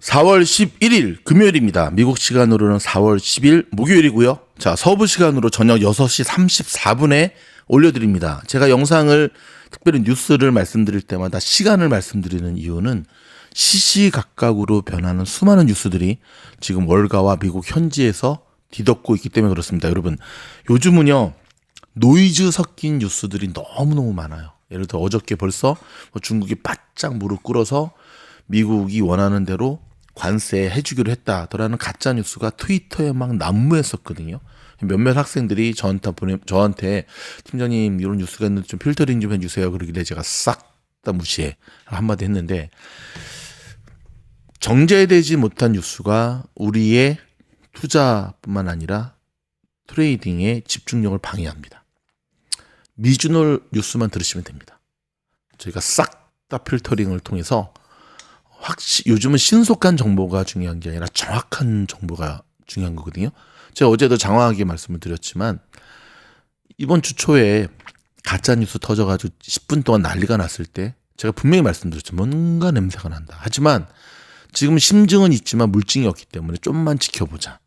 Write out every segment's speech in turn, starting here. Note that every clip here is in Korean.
4월 11일 금요일입니다. 미국 시간으로는 4월 10일 목요일이고요. 자, 서부 시간으로 저녁 6시 34분에 올려드립니다. 제가 영상을 특별히 뉴스를 말씀드릴 때마다 시간을 말씀드리는 이유는 시시각각으로 변하는 수많은 뉴스들이 지금 월가와 미국 현지에서 뒤덮고 있기 때문에 그렇습니다. 여러분, 요즘은요 노이즈 섞인 뉴스들이 너무너무 많아요. 예를 들어 어저께 벌써 중국이 바짝 무릎 꿇어서 미국이 원하는 대로 관세 해주기로 했다더라는 가짜 뉴스가 트위터에 막 난무했었거든요. 몇몇 학생들이 저한테 팀장님 이런 뉴스가 있는데 좀 필터링 좀 해주세요. 그러길래 제가 싹 다 무시해 한마디 했는데, 정제되지 못한 뉴스가 우리의 투자뿐만 아니라 트레이딩의 집중력을 방해합니다. 미주널 뉴스만 들으시면 됩니다. 저희가 싹 다 필터링을 통해서 요즘은 신속한 정보가 중요한 게 아니라 정확한 정보가 중요한 거거든요. 제가 어제도 장황하게 말씀을 드렸지만 이번 주 초에 가짜뉴스 터져가지고 10분 동안 난리가 났을 때 제가 분명히 말씀드렸죠. 뭔가 냄새가 난다. 하지만 지금 심증은 있지만 물증이 없기 때문에 좀만 지켜보자.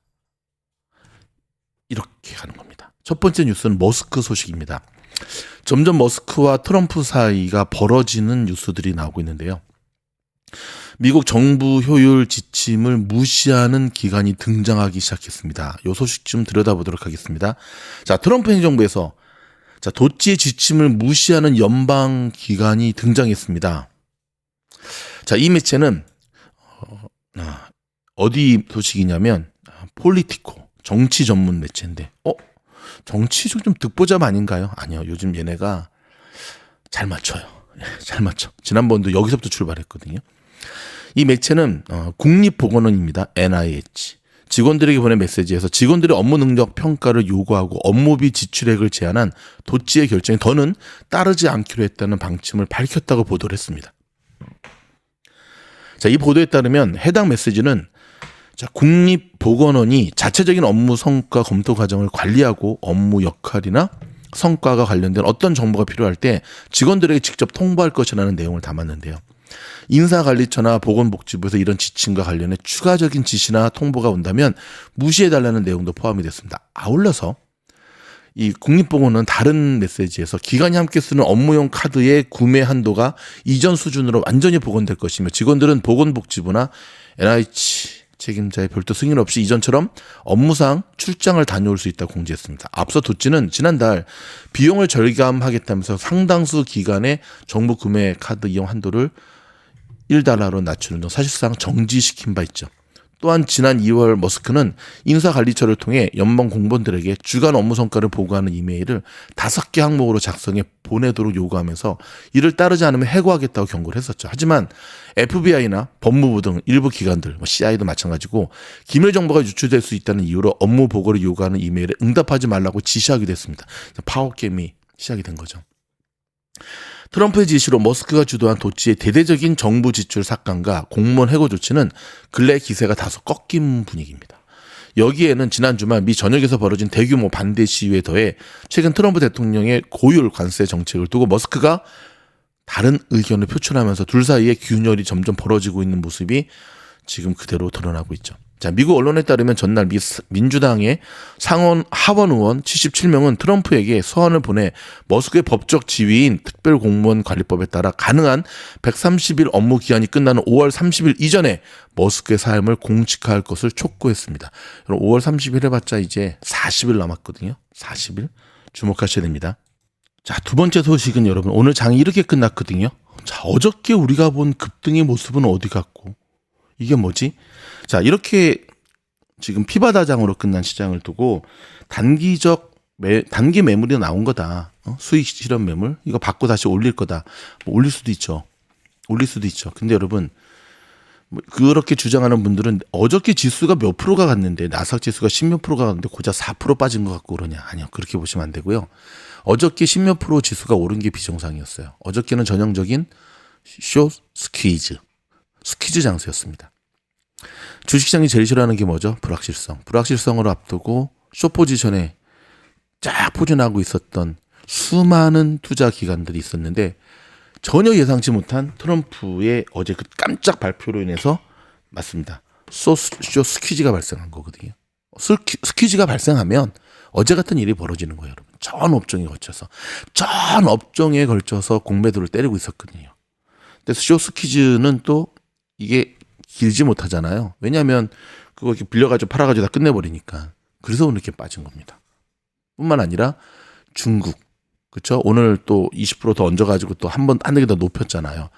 이렇게 가는 겁니다. 첫 번째 뉴스는 머스크 소식입니다. 점점 머스크와 트럼프 사이가 벌어지는 뉴스들이 나오고 있는데요. 미국 정부 효율 지침을 무시하는 기관이 등장하기 시작했습니다. 이 소식 좀 들여다보도록 하겠습니다. 자, 트럼프 행정부에서 도치의 지침을 무시하는 연방 기관이 등장했습니다. 자, 이 매체는 어디 소식이냐면 폴리티코, 정치 전문 매체인데, 정치 좀 듣보잡 아닌가요? 아니요, 요즘 얘네가 잘 맞춰요. 잘 맞춰. 지난번도 여기서부터 출발했거든요. 이 매체는 국립보건원입니다. NIH. 직원들에게 보낸 메시지에서 직원들의 업무 능력 평가를 요구하고 업무비 지출액을 제한한 도치의 결정에 더는 따르지 않기로 했다는 방침을 밝혔다고 보도를 했습니다. 자, 이 보도에 따르면 해당 메시지는 국립보건원이 자체적인 업무 성과 검토 과정을 관리하고 업무 역할이나 성과가 관련된 어떤 정보가 필요할 때 직원들에게 직접 통보할 것이라는 내용을 담았는데요. 인사관리처나 보건복지부에서 이런 지침과 관련해 추가적인 지시나 통보가 온다면 무시해달라는 내용도 포함이 됐습니다. 아울러서 이 국립보건원은 다른 메시지에서 기관이 함께 쓰는 업무용 카드의 구매 한도가 이전 수준으로 완전히 복원될 것이며 직원들은 보건복지부나 NIH 책임자의 별도 승인 없이 이전처럼 업무상 출장을 다녀올 수 있다고 공지했습니다. 앞서 도치는 지난달 비용을 절감하겠다면서 상당수 기관의 정부 구매 카드 이용 한도를 $1로 낮추는 등 사실상 정지시킨 바 있죠. 또한 지난 2월 머스크는 인사관리처를 통해 연방 공무원들에게 주간 업무 성과를 보고하는 이메일을 5개 항목으로 작성해 보내도록 요구하면서 이를 따르지 않으면 해고하겠다고 경고를 했었죠. 하지만 FBI나 법무부 등 일부 기관들, CIA도 마찬가지고 기밀 정보가 유출될 수 있다는 이유로 업무 보고를 요구하는 이메일에 응답하지 말라고 지시하기도 했습니다. 파워게임이 시작이 된 거죠. 트럼프의 지시로 머스크가 주도한 도치의 대대적인 정부 지출 삭감과 공무원 해고 조치는 근래 기세가 다소 꺾인 분위기입니다. 여기에는 지난 주말 미 전역에서 벌어진 대규모 반대 시위에 더해 최근 트럼프 대통령의 고율 관세 정책을 두고 머스크가 다른 의견을 표출하면서 둘 사이에 균열이 점점 벌어지고 있는 모습이 지금 그대로 드러나고 있죠. 자, 미국 언론에 따르면 전날 민주당의 상원 하원 의원 77명은 트럼프에게 서한을 보내 머스크의 법적 지위인 특별공무원관리법에 따라 가능한 130일 업무 기한이 끝나는 5월 30일 이전에 머스크의 사임을 공식화할 것을 촉구했습니다. 5월 30일 해봤자 이제 40일 남았거든요. 40일 주목하셔야 됩니다. 자, 두 번째 소식은 여러분, 오늘 장이 이렇게 끝났거든요. 자, 어저께 우리가 본 급등의 모습은 어디 갔고 이게 뭐지? 자, 이렇게 지금 피바다장으로 끝난 시장을 두고 단기 매물이 나온 거다. 수익 실현 매물. 이거 받고 다시 올릴 거다. 올릴 수도 있죠. 근데 여러분, 그렇게 주장하는 분들은 어저께 지수가 몇 프로가 갔는데, 나스닥 지수가 10몇 프로가 갔는데 고작 4% 빠진 것 같고 그러냐. 아니요. 그렇게 보시면 안 되고요. 어저께 10몇 프로 지수가 오른 게 비정상이었어요. 어저께는 전형적인 스퀴즈 장세였습니다. 주식시장이 제일 싫어하는 게 뭐죠? 불확실성. 불확실성을 앞두고 숏포지션에 쫙 포진하고 있었던 수많은 투자 기관들이 있었는데 전혀 예상치 못한 트럼프의 어제 그 깜짝 발표로 인해서 맞습니다. 쇼 스퀴즈가 발생한 거거든요. 스퀴즈가 발생하면 어제 같은 일이 벌어지는 거예요, 여러분. 전 업종에 걸쳐서 공매도를 때리고 있었거든요. 근데 쇼 스퀴즈는 또 이게 길지 못하잖아요. 왜냐하면 그거 이렇게 빌려가지고 팔아가지고 다 끝내버리니까. 그래서 오늘 이렇게 빠진 겁니다. 뿐만 아니라 중국, 그렇죠? 오늘 또 20% 더 얹어가지고 또 한 단계 더 높였잖아요.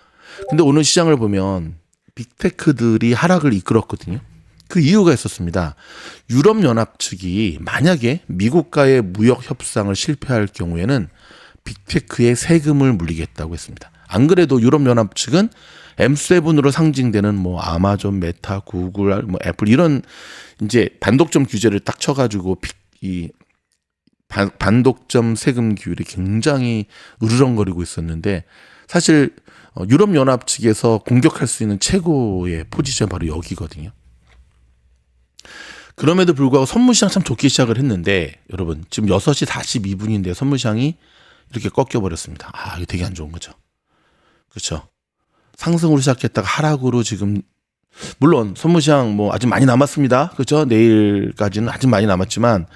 근데 오늘 시장을 보면 빅테크들이 하락을 이끌었거든요. 그 이유가 있었습니다. 유럽연합 측이 만약에 미국과의 무역 협상을 실패할 경우에는 빅테크에 세금을 물리겠다고 했습니다. 안 그래도 유럽연합 측은 M7으로 상징되는 뭐 아마존, 메타, 구글, 뭐 애플 이런 이제 반독점 규제를 딱 쳐가지고 이 반독점 세금 규율이 굉장히 으르렁거리고 있었는데 사실 유럽연합 측에서 공격할 수 있는 최고의 포지션 바로 여기거든요. 그럼에도 불구하고 선물시장 참 좋게 시작을 했는데 여러분 지금 6시 42분인데 선물시장이 이렇게 꺾여버렸습니다. 이거 되게 안 좋은 거죠. 그렇죠. 상승으로 시작했다가 하락으로 지금 물론 선물시장 뭐 아직 많이 남았습니다. 그렇죠. 내일까지는 아직 많이 남았지만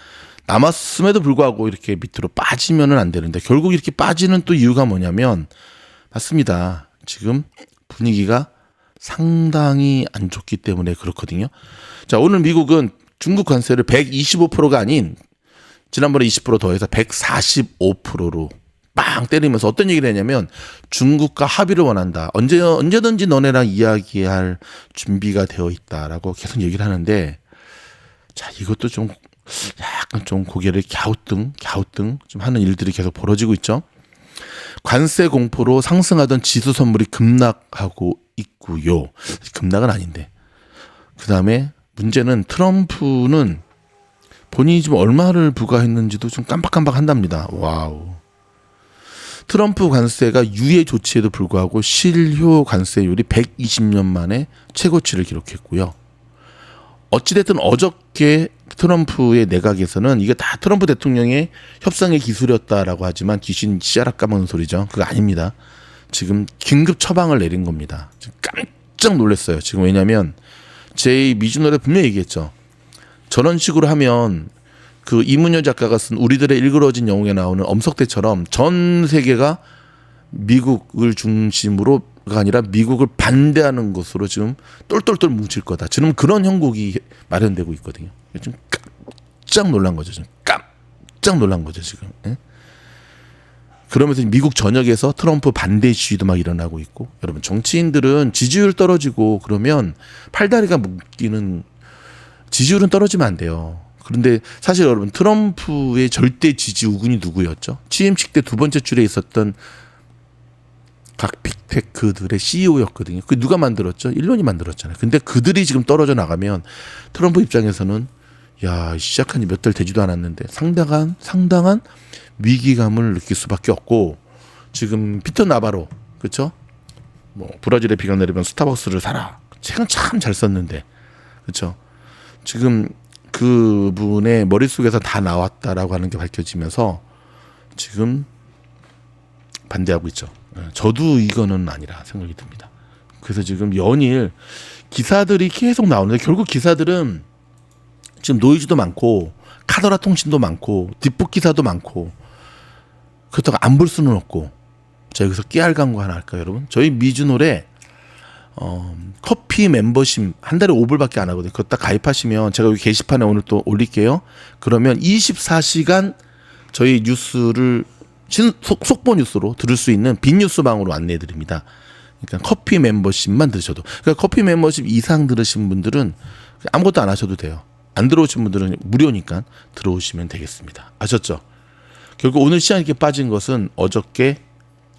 남았음에도 불구하고 이렇게 밑으로 빠지면은 안 되는데 결국 이렇게 빠지는 또 이유가 뭐냐면 맞습니다. 지금 분위기가 상당히 안 좋기 때문에 그렇거든요. 자, 오늘 미국은 중국 관세를 125%가 아닌 지난번에 20% 더해서 145%로 빵 때리면서 어떤 얘기를 했냐면 중국과 합의를 원한다. 언제든지 너네랑 이야기할 준비가 되어 있다라고 계속 얘기를 하는데 자, 이것도 좀 약간 좀 고개를 갸우뚱 좀 하는 일들이 계속 벌어지고 있죠. 관세 공포로 상승하던 지수 선물이 급락하고 있고요. 급락은 아닌데. 그다음에 문제는 트럼프는 본인이 지금 얼마를 부과했는지도 좀 깜빡깜빡 한답니다. 와우. 트럼프 관세가 유예 조치에도 불구하고 실효 관세율이 120년 만에 최고치를 기록했고요. 어찌됐든 어저께 트럼프의 내각에서는 이게 다 트럼프 대통령의 협상의 기술이었다라고 하지만 귀신 씨알아 까먹는 소리죠. 그거 아닙니다. 지금 긴급 처방을 내린 겁니다. 지금 깜짝 놀랐어요. 지금 왜냐하면 제 미주노래 분명히 얘기했죠. 저런 식으로 하면 그 이문열 작가가 쓴 우리들의 일그러진 영웅에 나오는 엄석대처럼 전 세계가 미국을 중심으로가 아니라 미국을 반대하는 것으로 지금 똘똘똘 뭉칠 거다. 지금 그런 형국이 마련되고 있거든요. 지금 깜짝 놀란 거죠. 지금 깜짝 놀란 거죠. 지금. 예? 그러면서 미국 전역에서 트럼프 반대 시위도 막 일어나고 있고 여러분 정치인들은 지지율 떨어지고 그러면 팔다리가 묶이는 지지율은 떨어지면 안 돼요. 그런데 사실 여러분 트럼프의 절대 지지 우군이 누구였죠? 취임식 때 두 번째 줄에 있었던 각 빅테크들의 CEO였거든요. 그 누가 만들었죠? 일론이 만들었잖아요. 근데 그들이 지금 떨어져 나가면 트럼프 입장에서는 야 시작한 지 몇 달 되지도 않았는데 상당한 위기감을 느낄 수밖에 없고 지금 피터 나바로 그렇죠? 뭐 브라질에 비가 내리면 스타벅스를 사라. 책은 참 잘 썼는데 그렇죠? 지금 그분의 머릿속에서 다 나왔다라고 하는 게 밝혀지면서 지금 반대하고 있죠. 저도 이거는 아니라 생각이 듭니다. 그래서 지금 연일 기사들이 계속 나오는데 결국 기사들은 지금 노이즈도 많고 카더라 통신도 많고 뒷북 기사도 많고 그렇다고 안 볼 수는 없고 자 여기서 깨알 광고 하나 할까요 여러분? 저희 미주노래 커피 멤버십 한 달에 5불밖에 안 하거든요. 그거 딱 가입하시면 제가 여기 게시판에 오늘 또 올릴게요. 그러면 24시간 저희 뉴스를 속보 뉴스로 들을 수 있는 빅뉴스방으로 안내해 드립니다. 그러니까 커피 멤버십만 들으셔도 그러니까 커피 멤버십 이상 들으신 분들은 아무것도 안 하셔도 돼요. 안 들어오신 분들은 무료니까 들어오시면 되겠습니다. 아셨죠? 결국 오늘 시장이 이렇게 빠진 것은 어저께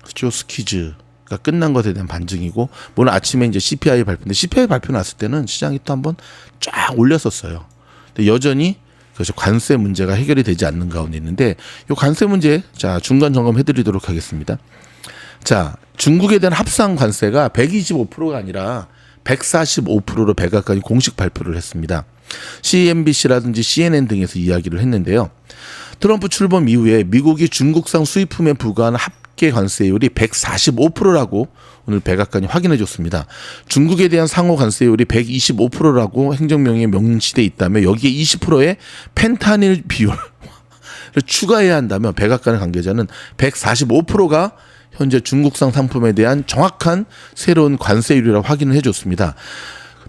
스튜어스퀴즈가 끝난 것에 대한 반증이고 오늘 아침에 이제 CPI 발표인데 CPI 발표 났을 때는 시장이 또 한번 쫙 올렸었어요. 근데 여전히 그래서 관세 문제가 해결이 되지 않는 가운데 있는데 이 관세 문제 자 중간 점검 해드리도록 하겠습니다. 자 중국에 대한 합상 관세가 125%가 아니라 145%로 백악관이 공식 발표를 했습니다. CNBC라든지 CNN 등에서 이야기를 했는데요. 트럼프 출범 이후에 미국이 중국산 수입품에 부과한 합계 관세율이 145%라고 오늘 백악관이 확인해 줬습니다. 중국에 대한 상호 관세율이 125%라고 행정명령에 명시돼 있다면 여기에 20%의 펜타닐 비율을 추가해야 한다면 백악관 관계자는 145%가 현재 중국산 상품에 대한 정확한 새로운 관세율이라고 확인을 해줬습니다.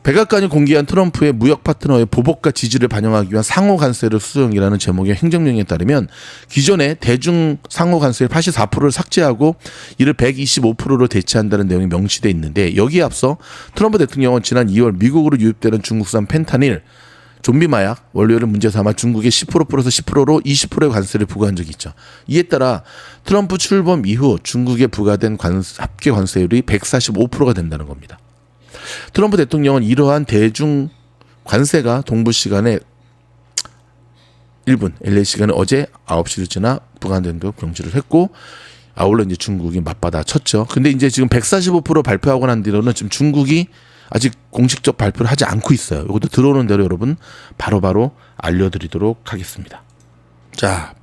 백악관이 공개한 트럼프의 무역 파트너의 보복과 지지를 반영하기 위한 상호 관세를 수정이라는 제목의 행정명령에 따르면 기존의 대중 상호 관세의 84%를 삭제하고 이를 125%로 대체한다는 내용이 명시되어 있는데 여기에 앞서 트럼프 대통령은 지난 2월 미국으로 유입되는 중국산 펜타닐 좀비 마약 원료를 문제 삼아 중국에 10% 플러스 10%로 20%의 관세를 부과한 적이 있죠. 이에 따라 트럼프 출범 이후 중국에 부과된 합계 관세율이 145%가 된다는 겁니다. 트럼프 대통령은 이러한 대중 관세가 동부 시간에 1분 LA 시간에 어제 9시를 지나 부과된 걸 경지를 했고 아울러 이제 중국이 맞받아 쳤죠. 근데 이제 지금 145% 발표하고 난 뒤로는 지금 중국이 아직 공식적 발표를 하지 않고 있어요. 이것도 들어오는 대로 여러분 바로바로 알려드리도록 하겠습니다. 자,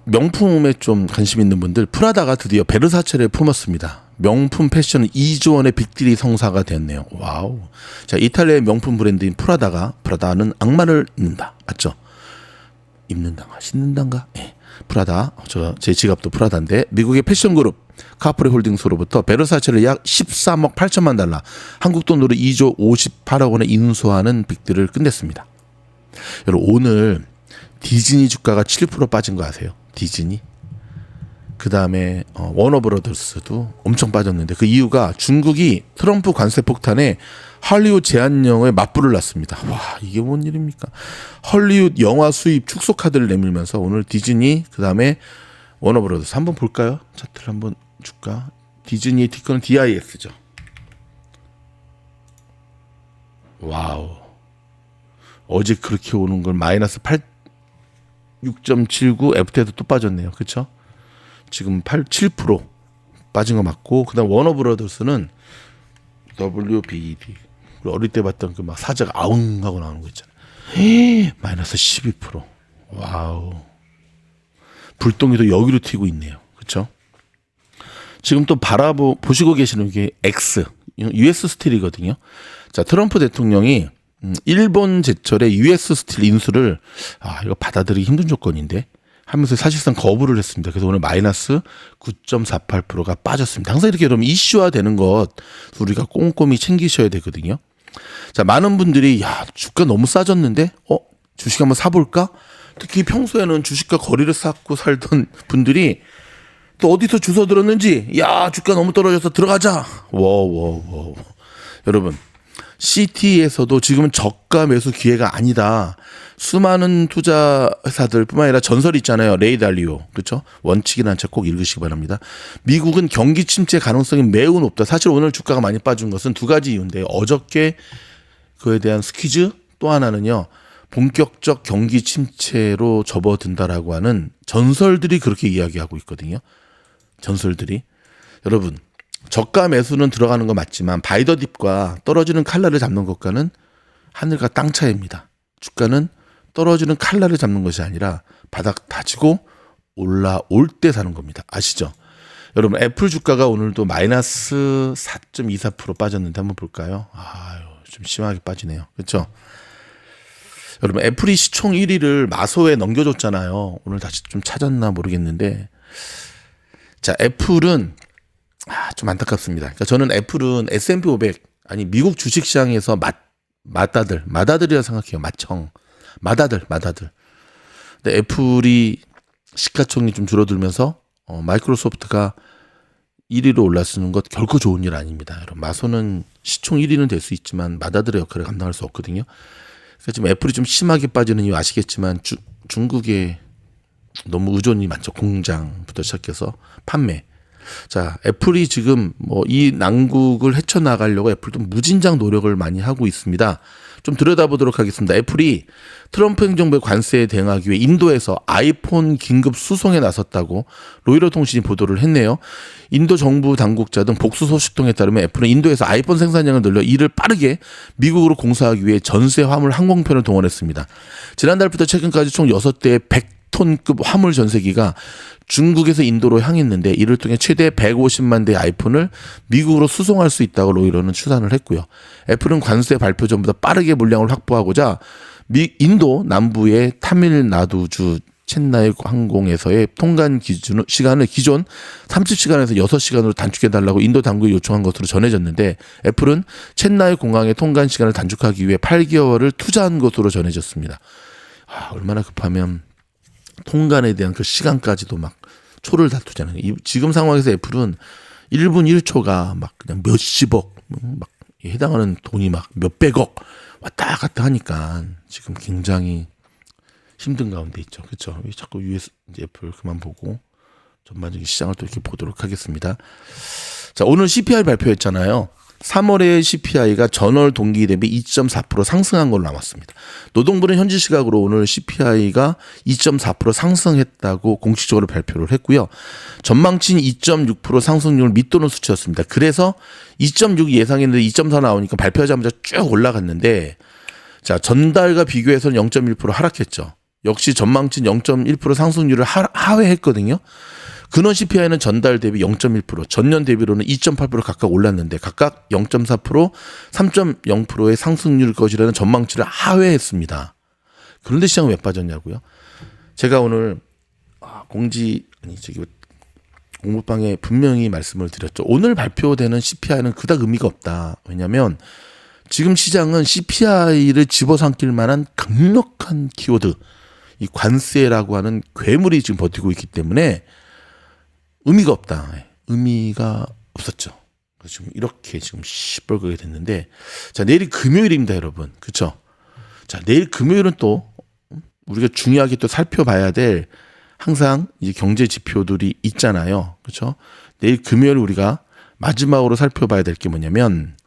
명품에 좀 관심 있는 분들 프라다가 드디어 베르사체를 품었습니다. 명품 패션 2조 원의 빅딜이 성사가 됐네요. 와우. 자, 이탈리아의 명품 브랜드인 프라다는 악마를 입는다. 맞죠? 입는단가 신는단가? 예. 프라다. 제 지갑도 프라다인데 미국의 패션 그룹 카프리 홀딩스로부터 베르사체를 약 13억 8천만 달러, 한국 돈으로 2조 58억 원에 인수하는 빅딜을 끝냈습니다. 여러분 오늘 디즈니 주가가 7% 빠진 거 아세요? 디즈니. 그 다음에 워너브라더스도 엄청 빠졌는데 그 이유가 중국이 트럼프 관세 폭탄에 할리우드 제한령에 맞불을 놨습니다. 와, 이게 뭔 일입니까? 할리우드 영화 수입 축소 카드를 내밀면서 오늘 디즈니 그 다음에 워너브라더스 한번 볼까요? 차트를 한번 줄까? 디즈니의 티커는 DIS죠. 와우. 어제 그렇게 오는 걸 마이너스 6.79 FT에도 또 빠졌네요. 그렇죠? 지금 7% 빠진 거 맞고 그다음 워너브라더스는 WBD 어릴 때 봤던 그 막 사자가 아웅 하고 나오는 거 있잖아요. 마이너스 12%. 와우. 불똥이도 여기로 튀고 있네요. 그렇죠? 지금 또 보시고 계시는 게 X US 스틸이거든요. 자, 트럼프 대통령이 일본 제철의 US 스틸 인수를 이거 받아들이기 힘든 조건인데 하면서 사실상 거부를 했습니다. 그래서 오늘 마이너스 9.48%가 빠졌습니다. 항상 이렇게 그러면 이슈화 되는 것 우리가 꼼꼼히 챙기셔야 되거든요. 자, 많은 분들이 주가 너무 싸졌는데 주식 한번 사볼까? 특히 평소에는 주식과 거리를 쌓고 살던 분들이 또 어디서 주워 들었는지 주가 너무 떨어져서 들어가자. 워. 여러분 CT에서도 지금은 저가 매수 기회가 아니다. 수많은 투자 회사들뿐만 아니라 전설이 있잖아요. 레이 달리오. 그렇죠? 원칙이라는 책 꼭 읽으시기 바랍니다. 미국은 경기 침체 가능성이 매우 높다. 사실 오늘 주가가 많이 빠진 것은 두 가지 이유인데요. 어저께 그에 대한 스퀴즈, 또 하나는요. 본격적 경기 침체로 접어든다라고 하는 전설들이 그렇게 이야기하고 있거든요. 전설들이. 여러분 저가 매수는 들어가는 거 맞지만 바이더 딥과 떨어지는 칼날을 잡는 것과는 하늘과 땅 차이입니다. 주가는 떨어지는 칼날을 잡는 것이 아니라 바닥 다지고 올라올 때 사는 겁니다. 아시죠? 여러분 애플 주가가 오늘도 마이너스 4.24% 빠졌는데 한번 볼까요? 좀 심하게 빠지네요. 그렇죠? 여러분 애플이 시총 1위를 마소에 넘겨줬잖아요. 오늘 다시 좀 찾았나 모르겠는데 자, 애플은 좀 안타깝습니다. 그러니까 저는 애플은 S&P 500 아니 미국 주식시장에서 마다들이라 생각해요. 마다들. 근데 애플이 시가총이 좀 줄어들면서 마이크로소프트가 1위로 올라서는 것 결코 좋은 일 아닙니다. 여러분 마소는 시총 1위는 될 수 있지만 마다들의 역할을 감당할 수 없거든요. 그래서 지금 애플이 좀 심하게 빠지는 이유 아시겠지만 중국에 너무 의존이 많죠. 공장부터 시작해서 판매. 자, 애플이 지금 이 난국을 헤쳐나가려고 애플도 무진장 노력을 많이 하고 있습니다. 좀 들여다보도록 하겠습니다. 애플이 트럼프 행정부의 관세에 대응하기 위해 인도에서 아이폰 긴급 수송에 나섰다고 로이터 통신이 보도를 했네요. 인도 정부 당국자 등 복수 소식통에 따르면 애플은 인도에서 아이폰 생산량을 늘려 이를 빠르게 미국으로 공사하기 위해 전세 화물 항공편을 동원했습니다. 지난달부터 최근까지 총 6대의 톤급 화물 전세기가 중국에서 인도로 향했는데 이를 통해 최대 150만 대의 아이폰을 미국으로 수송할 수 있다고 로이터는 추산을 했고요. 애플은 관세 발표 전보다 빠르게 물량을 확보하고자 인도 남부의 타밀나두주 첸나이 항공에서의 통관 시간을 기존 30시간에서 6시간으로 단축해달라고 인도 당국에 요청한 것으로 전해졌는데 애플은 첸나이 공항의 통관 시간을 단축하기 위해 8개월을 투자한 것으로 전해졌습니다. 얼마나 급하면 통관에 대한 그 시간까지도 막 초를 다투잖아요. 지금 상황에서 애플은 1분 1초가 막 그냥 몇십억 막 해당하는 돈이 막 몇백억 왔다 갔다 하니까 지금 굉장히 힘든 가운데 있죠. 그렇죠? 자꾸 US 이제 애플 그만 보고 전반적인 시장을 또 이렇게 보도록 하겠습니다. 자, 오늘 CPI 발표했잖아요. 3월의 CPI가 전월 동기 대비 2.4% 상승한 걸로 나왔습니다. 노동부는 현지 시각으로 오늘 CPI가 2.4% 상승했다고 공식적으로 발표를 했고요. 전망치인 2.6% 상승률을 밑도는 수치였습니다. 그래서 2.6 예상했는데 2.4 나오니까 발표하자마자 쭉 올라갔는데 자, 전달과 비교해서는 0.1% 하락했죠. 역시 전망치인 0.1% 상승률을 하회했거든요. 근원 CPI는 전달 대비 0.1%, 전년 대비로는 2.8% 각각 올랐는데 각각 0.4%, 3.0%의 상승률 것이라는 전망치를 하회했습니다. 그런데 시장은 왜 빠졌냐고요? 제가 오늘 공부방에 분명히 말씀을 드렸죠. 오늘 발표되는 CPI는 그닥 의미가 없다. 왜냐하면 지금 시장은 CPI를 집어삼킬 만한 강력한 키워드, 이 관세라고 하는 괴물이 지금 버티고 있기 때문에 의미가 없다. 의미가 없었죠. 지금 이렇게 지금 시뻘겋게 됐는데, 자, 내일이 금요일입니다, 여러분. 그렇죠? 자, 내일 금요일은 또 우리가 중요하게 또 살펴봐야 될 항상 이제 경제 지표들이 있잖아요. 그렇죠? 내일 금요일 우리가 마지막으로 살펴봐야 될 게 뭐냐면,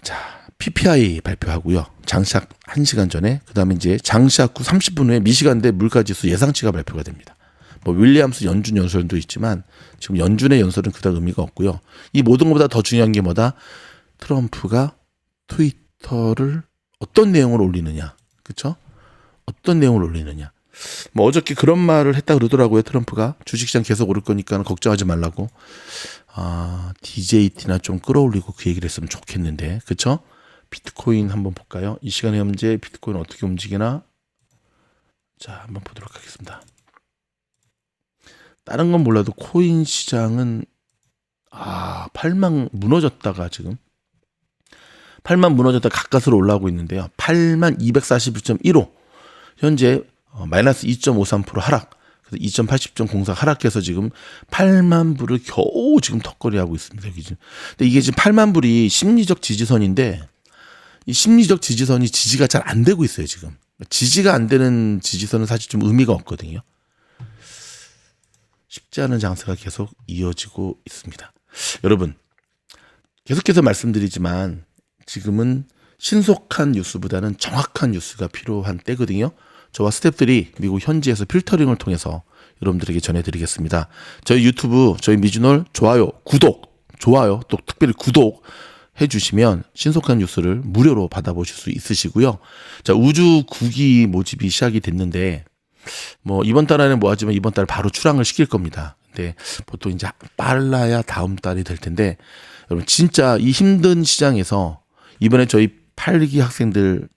자, PPI 발표하고요. 장시작 1시간 전에, 그다음에 이제 장시작 후 30분 후에 미시간대 물가지수 예상치가 발표가 됩니다. 뭐 윌리엄스 연준 연설도 있지만 지금 연준의 연설은 그다지 의미가 없고요. 이 모든 것보다 더 중요한 게 뭐다? 트럼프가 트위터를 어떤 내용을 올리느냐, 그렇죠? 어떤 내용을 올리느냐. 뭐 어저께 그런 말을 했다 그러더라고요. 트럼프가 주식시장 계속 오를 거니까 걱정하지 말라고. DJT나 좀 끌어올리고 그 얘기를 했으면 좋겠는데, 그렇죠? 비트코인 한번 볼까요? 이 시간에 현재 비트코인 어떻게 움직이나? 자, 한번 보도록 하겠습니다. 다른 건 몰라도 코인 시장은 8만 무너졌다가 지금 8만 무너졌다 가까스로 올라오고 있는데요. 8만 241.15 현재 마이너스 2.53% 하락. 그래서 2.80.04 하락해서 지금 8만 불을 겨우 지금 턱걸이하고 있습니다. 근데 이게 지금 8만 불이 심리적 지지선인데 이 심리적 지지선이 지지가 잘 안 되고 있어요, 지금. 지지가 안 되는 지지선은 사실 좀 의미가 없거든요. 쉽지 않은 장세가 계속 이어지고 있습니다. 여러분, 계속해서 말씀드리지만 지금은 신속한 뉴스보다는 정확한 뉴스가 필요한 때거든요. 저와 스태프들이 미국 현지에서 필터링을 통해서 여러분들에게 전해드리겠습니다. 저희 유튜브, 저희 미주널 좋아요, 또 특별히 구독 해주시면 신속한 뉴스를 무료로 받아보실 수 있으시고요. 자, 우주 9기 모집이 시작이 됐는데 뭐 이번 달 안에 뭐 하지만 이번 달 바로 출항을 시킬 겁니다. 근데 보통 이제 빨라야 다음 달이 될 텐데 여러분 진짜 이 힘든 시장에서 이번에 저희 8기 학생들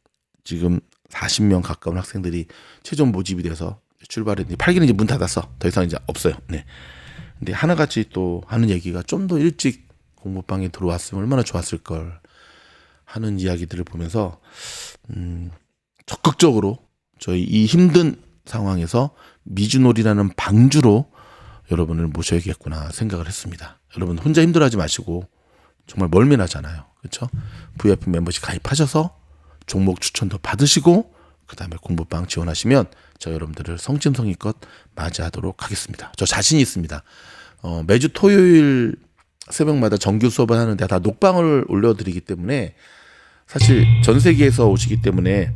지금 40명 가까운 학생들이 최종 모집이 돼서 출발했는데 8기는 이제 문 닫았어. 더 이상 이제 없어요. 네. 근데 하나같이 또 하는 얘기가 좀 더 일찍 공부방에 들어왔으면 얼마나 좋았을 걸 하는 이야기들을 보면서 적극적으로 저희 이 힘든 상황에서 미주놀이라는 방주로 여러분을 모셔야겠구나 생각을 했습니다. 여러분 혼자 힘들어하지 마시고 정말 멀미나잖아요. 그렇죠? VIP 멤버십 가입하셔서 종목 추천도 받으시고 그다음에 공부방 지원하시면 저 여러분들을 성심성의껏 맞이하도록 하겠습니다. 저 자신이 있습니다. 매주 토요일 새벽마다 정규 수업을 하는데 다 녹방을 올려드리기 때문에 사실 전 세계에서 오시기 때문에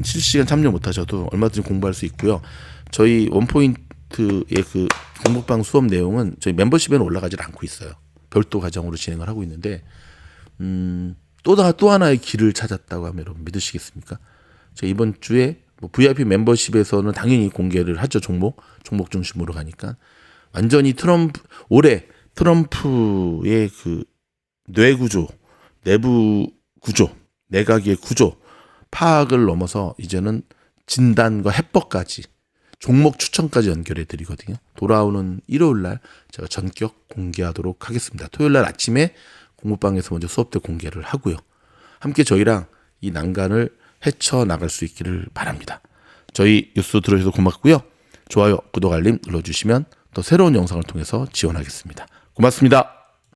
실시간 참여 못하셔도 얼마든지 공부할 수 있고요. 저희 원포인트의 그 공부방 수업 내용은 저희 멤버십에는 올라가지 않고 있어요. 별도 과정으로 진행을 하고 있는데 또 하나의 길을 찾았다고 하면 여러분 믿으시겠습니까? 제가 이번 주에 뭐 VIP 멤버십에서는 당연히 공개를 하죠. 종목 중심으로 가니까 완전히 올해 트럼프의 그 뇌구조, 내부 구조, 내각의 구조 파악을 넘어서 이제는 진단과 해법까지 종목 추천까지 연결해 드리거든요. 돌아오는 일요일 날 제가 전격 공개하도록 하겠습니다. 토요일 날 아침에 공부방에서 먼저 수업 때 공개를 하고요. 함께 저희랑 이 난간을 헤쳐나갈 수 있기를 바랍니다. 저희 뉴스 들어주셔서 고맙고요. 좋아요, 구독, 알림 눌러주시면 더 새로운 영상을 통해서 지원하겠습니다. 고맙습니다.